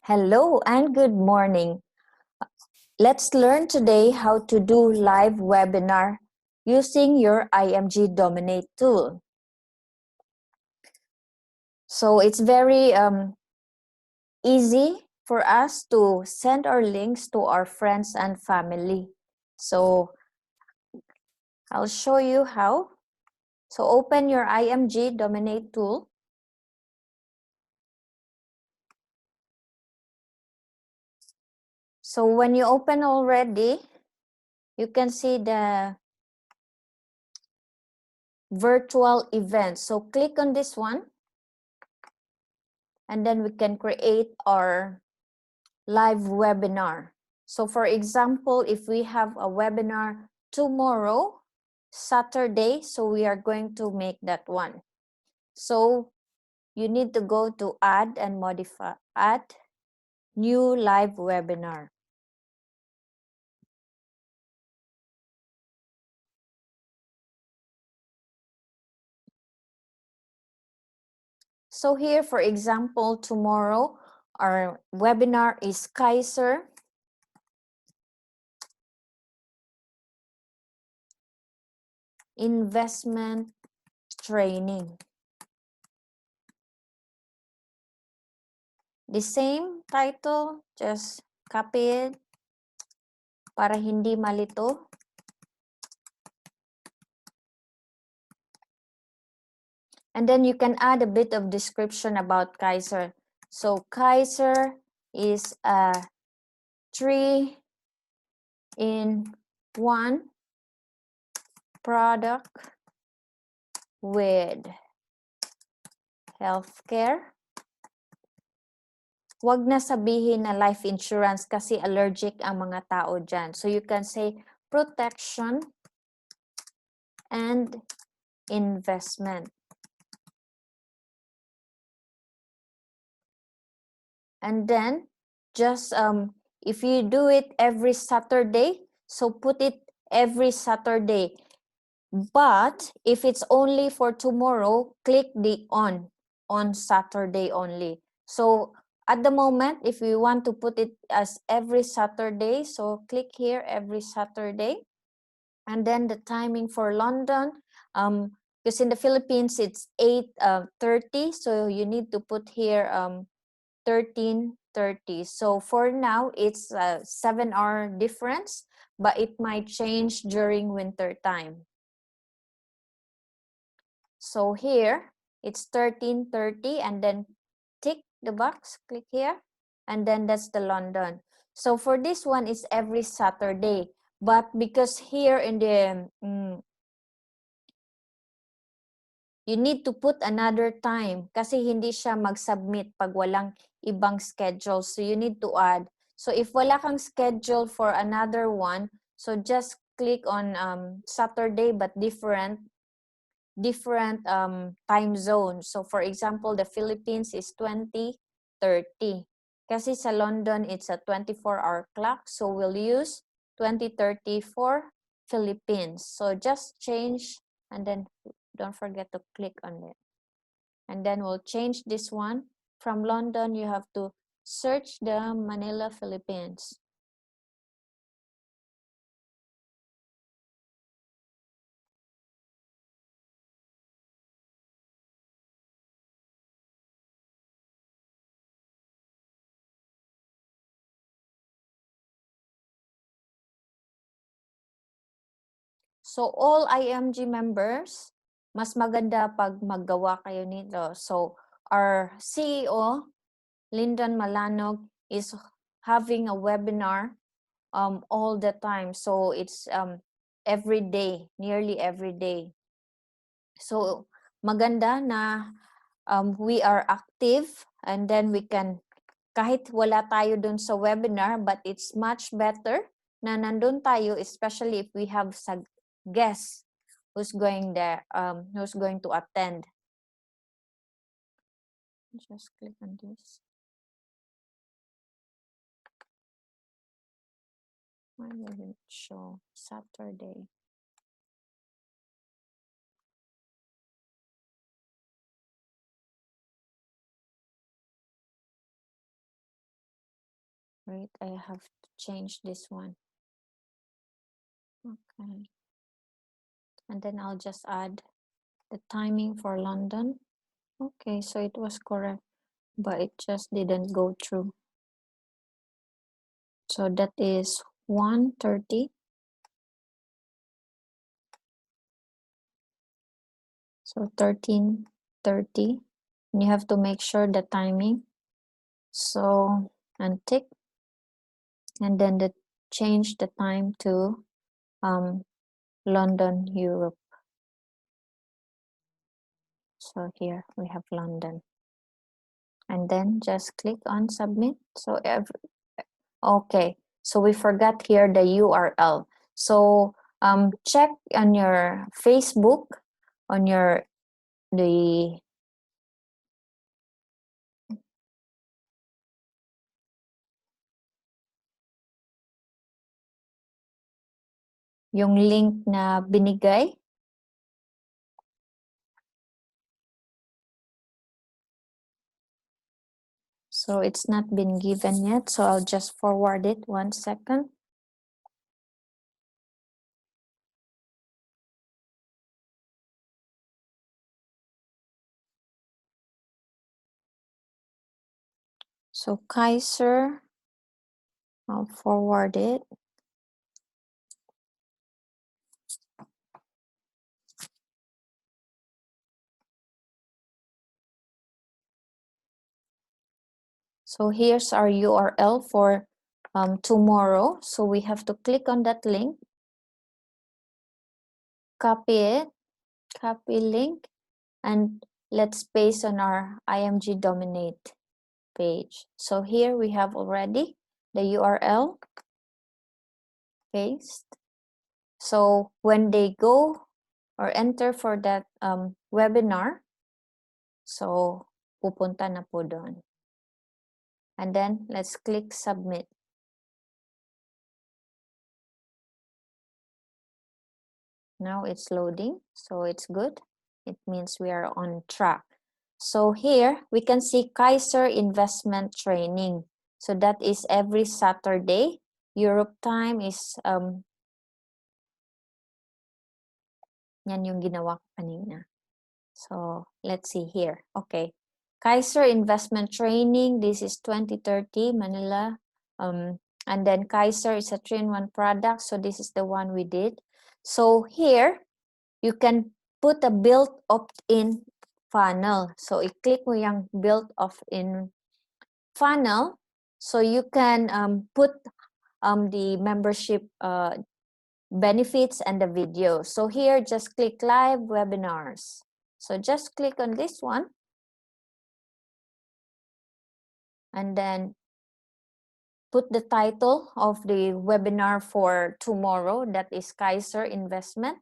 Hello and good morning. Let's learn today how to do live webinar using your IMG Dominate tool. So it's very easy for us to send our links to our friends and family. So I'll show you how. So open your IMG Dominate tool. So when you open already, you can see the virtual event. So click on this one, and then we can create our live webinar. So for example, if we have a webinar tomorrow, Saturday, so we are going to make that one. So you need to go to add and modify, add new live webinar. So here, for example, tomorrow, our webinar is Kaiser Investment Training. The same title, just copy it para hindi malito. And then you can add a bit of description about Kaiser. So Kaiser is a 3-in-1 product with healthcare. Wag na sabihin na life insurance kasi allergic ang mga tao dyan. So you can say protection and investment. And then just if you do it every Saturday, so put it every Saturday. But if it's only for tomorrow, click the on Saturday only. So at the moment, if you want to put it as every Saturday, so click here every Saturday. And then the timing for London, because in the Philippines it's 8:30, so you need to put here 13:30. So for now, it's a 7-hour difference, but it might change during winter time. So here, it's 13:30, and then tick the box, click here, and then that's the London. So for this one, it's every Saturday. But because here in the, you need to put another time kasi hindi siya mag-submit pag walang ibang schedule. So you need to add. So if wala kang schedule for another one, so just click on Saturday but different time zones. So for example, the Philippines is 20:30. Kasi sa London, it's a 24-hour clock. So we'll use 20:30 for Philippines. So just change, and then don't forget to click on it. And then we'll change this one. From London, you have to search the Manila, Philippines. So all IMG members, mas maganda pag maggawa kayo nito. So our CEO, Lyndon Malanog, is having a webinar all the time. So it's every day, nearly every day. So maganda na we are active, and then we can, kahit wala tayo dun sa webinar, but it's much better na nandun tayo, especially if we have guest who's going to attend. Just click on this. Why will it show Saturday? Wait, I have to change this one. Okay. And then I'll just add the timing for London. Okay, so it was correct, but it just didn't go through. So that is 1:30. So 13:30. And you have to make sure the timing. So, and tick. And then change the time to London, Europe. So here we have London. And then just click on submit. So okay, so we forgot here the URL. So check on your Facebook, on yung link na binigay. So it's not been given yet, so I'll just forward it 1 second. So Kaiser, I'll forward it. So here's our URL for tomorrow. So we have to click on that link, copy it, copy link, and let's paste on our IMG Dominate page. So here we have already the URL, paste. So when they go or enter for that webinar, so pupunta na po doon. And then let's click submit. Now it's loading, so it's good. It means we are on track. So here we can see Kaiser Investment Training. So that is every Saturday. Europe time is yan yung ginawa ko kanina. So let's see here. Okay. Kaiser Investment Training, this is 2030 Manila. And then Kaiser is a 3-in-1 product. So this is the one we did. So here you can put a built opt-in funnel. So i-click mo yung built opt-in funnel. So you can put the membership benefits and the video. So here, just click live webinars. So just click on this one. And then put the title of the webinar for tomorrow. That is Kaiser Investment.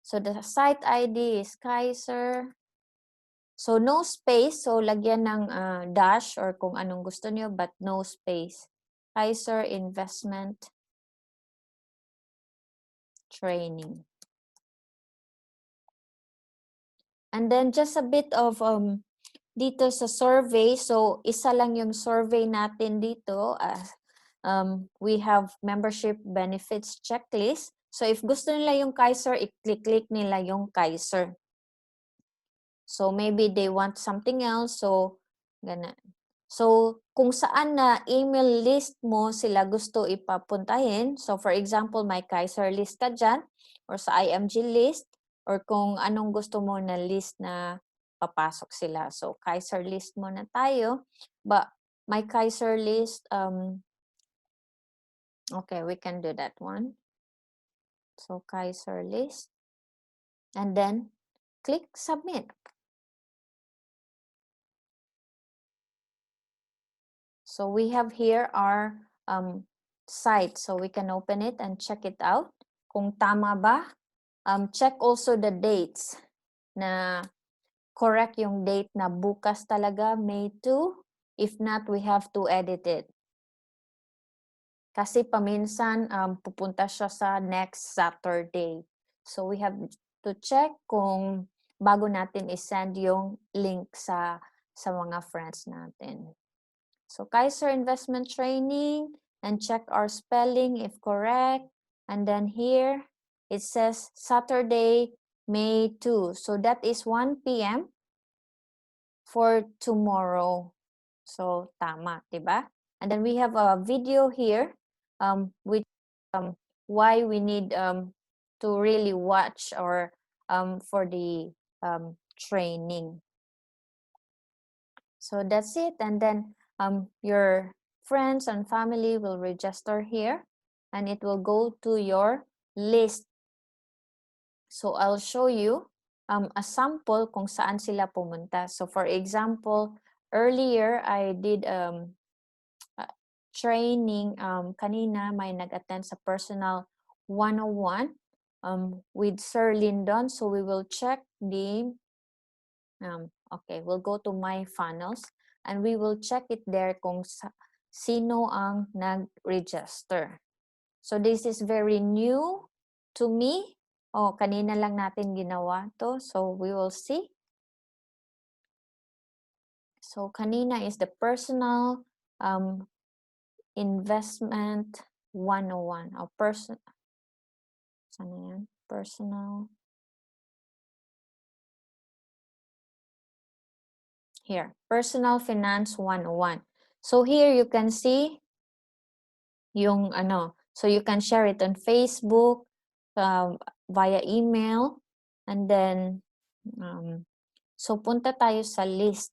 So the site ID is Kaiser. So no space. So lagyan ng dash or kung anong gusto nyo, but no space. Kaiser Investment Training. And then just a bit of dito sa survey. So isa lang yung survey natin dito. We have membership benefits checklist. So if gusto nila yung Kaiser, i-click nila yung Kaiser. So maybe they want something else. So ganun. So kung saan na email list mo sila gusto ipapuntahin. So for example, may Kaiser list ka dyan or sa IMG list or kung anong gusto mo na list na papasok sila. So Kaiser list muna tayo. But my Kaiser list, okay, we can do that one. So Kaiser list. And then click submit. So we have here our site. So we can open it and check it out. Kung tama ba? Check also the dates na correct yung date na bukas talaga, May 2. If not, we have to edit it. Kasi paminsan pupunta siya sa next Saturday. So we have to check kung bago natin i-send yung link sa mga friends natin. So Kaiser Investment Training, and check our spelling if correct. And then here, it says Saturday, May 2. So that is 1 p.m. for tomorrow. So tama, diba? And then we have a video here, which why we need to really watch or for the training. So that's it. And then your friends and family will register here, and it will go to your list. So I'll show you a sample kung saan sila pumunta. So for example, earlier I did training, kanina may nag-attend sa personal 101 with Sir Lyndon. So we will check the, okay, we'll go to my funnels and we will check it there kung sino ang nag-register. So this is very new to me. Oh, kanina lang natin ginawa to. So we will see. So kanina is the personal investment 101 o sana yan? Personal. Here, personal finance 101. So here you can see yung ano. So you can share it on Facebook, via email, and then so punta tayo sa list.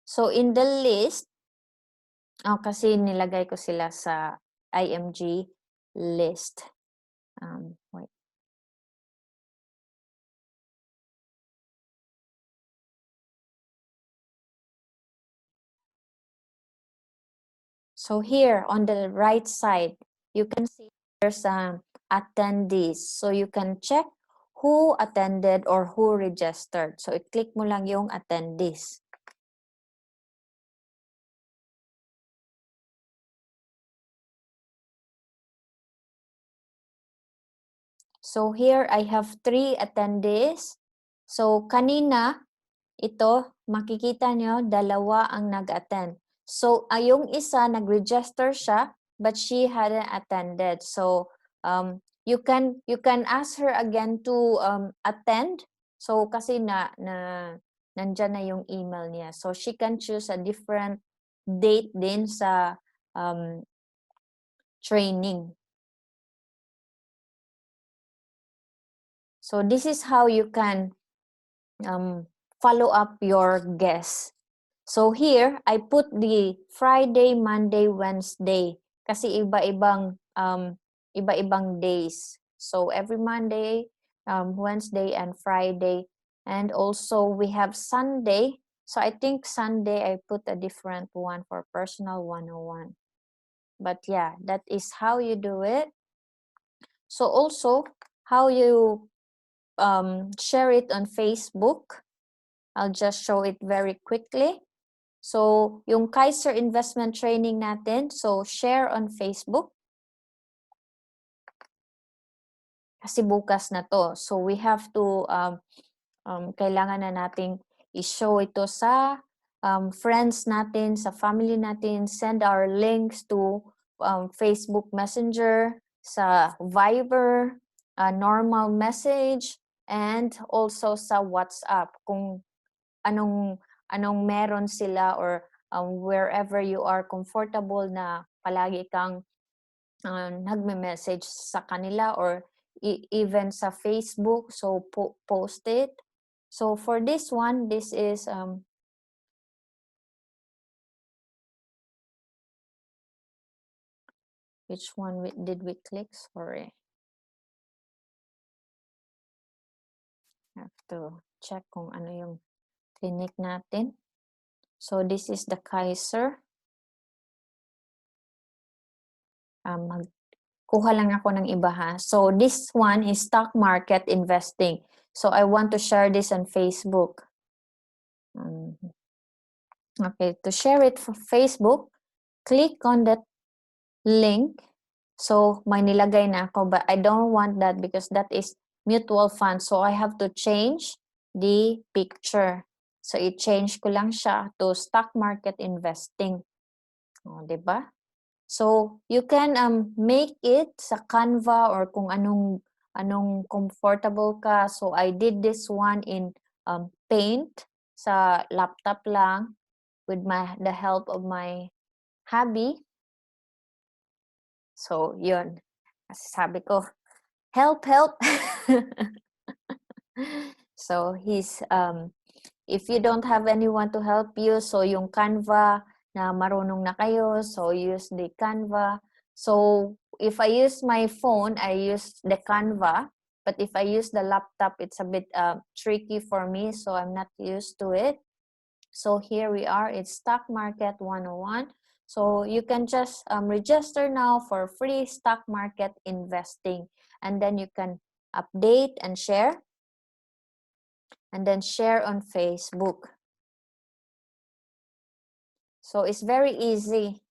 So in the list, kasi nilagay ko sila sa IMG list. Wait. So here on the right side, you can see there's attendees. So you can check who attended or who registered. So i-click mo lang yung attendees. So here I have 3 attendees. So kanina, ito, makikita nyo, 2 ang nag-attend. So yung isa, nag-register siya, but she hadn't attended. So you can ask her again to attend. So kasi nandyan na yung email niya. So she can choose a different date din sa training. So this is how you can follow up your guests. So here, I put the Friday, Monday, Wednesday kasi iba-ibang days. So every Monday, Wednesday, and Friday. And also we have Sunday. So I think Sunday I put a different one for personal 101. But yeah, that is how you do it. So also, how you share it on Facebook. I'll just show it very quickly. So, yung Kaiser Investment Training natin, so share on Facebook. Kasi bukas na to. So, we have to, kailangan na nating i-show ito sa friends natin, sa family natin, send our links to Facebook Messenger, sa Viber, normal message, and also sa WhatsApp kung anong meron sila or wherever you are comfortable na palagi kang nagme-message sa kanila or even sa Facebook, so post it. So for this one, this is which one did we click? Sorry. Have to check kung ano yung clinic natin. So this is the Kaiser. Kuha lang ako ng iba ha. So this one is stock market investing. So I want to share this on Facebook. Okay, to share it for Facebook, click on that link. So may nilagay na ako, but I don't want that because that is mutual fund. So I have to change the picture. So, i-change ko lang siya to stock market investing. O, diba? So, you can make it sa Canva or kung anong comfortable ka. So, I did this one in Paint sa laptop lang with the help of my hubby. So, yun. Kasi sabi ko, help. So, if you don't have anyone to help you, so yung Canva na marunong na kayo, so use the Canva. So, if I use my phone, I use the Canva. But if I use the laptop, it's a bit tricky for me, so I'm not used to it. So here we are, it's Stock Market 101. So you can just register now for free stock market investing. And then you can update and share. And then share on Facebook. So it's very easy.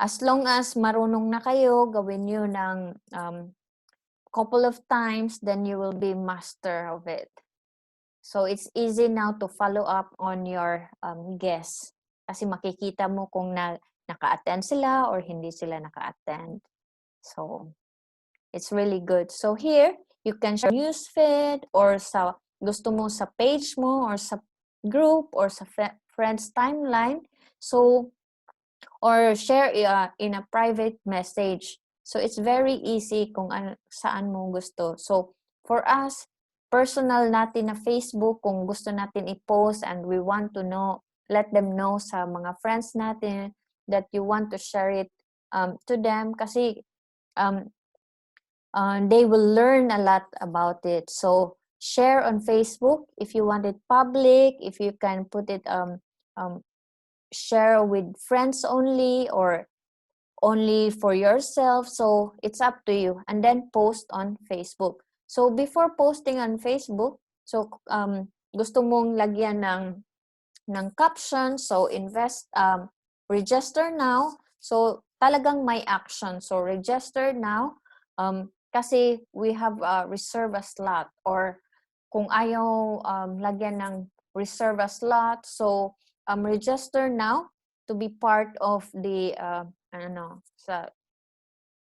As long as marunong na kayo, gawin nyo ng couple of times, then you will be master of it. So it's easy now to follow up on your guests. Kasi makikita mo kung naka-attend sila or hindi sila naka-attend. So it's really good. So here, you can share newsfeed or sa gusto mo sa page mo or sa group or sa friends timeline. So, or share in a private message. So it's very easy kung saan mo gusto. So for us, personal natin na Facebook, kung gusto natin i-post and we want to know, let them know sa mga friends natin that you want to share it to them kasi they will learn a lot about it. So share on Facebook if you want it public, if you can put it share with friends only or only for yourself. So it's up to you. And then post on Facebook. So before posting on Facebook, so gusto mong lagyan ng caption, so register now. So talagang may action. So register now kasi we have reserve a slot, or kung ayaw lagyan ng reserve a slot, so register now to be part of the sa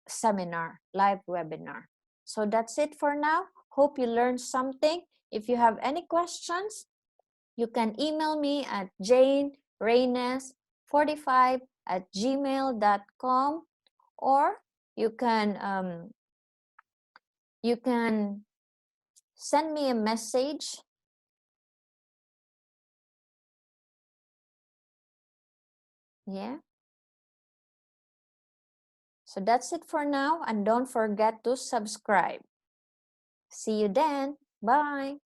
seminar, live webinar. So that's it for now. Hope you learned something. If you have any questions, you can email me at janereines45@gmail.com, or you can send me a message. Yeah. So that's it for now, and don't forget to subscribe. See you then. Bye.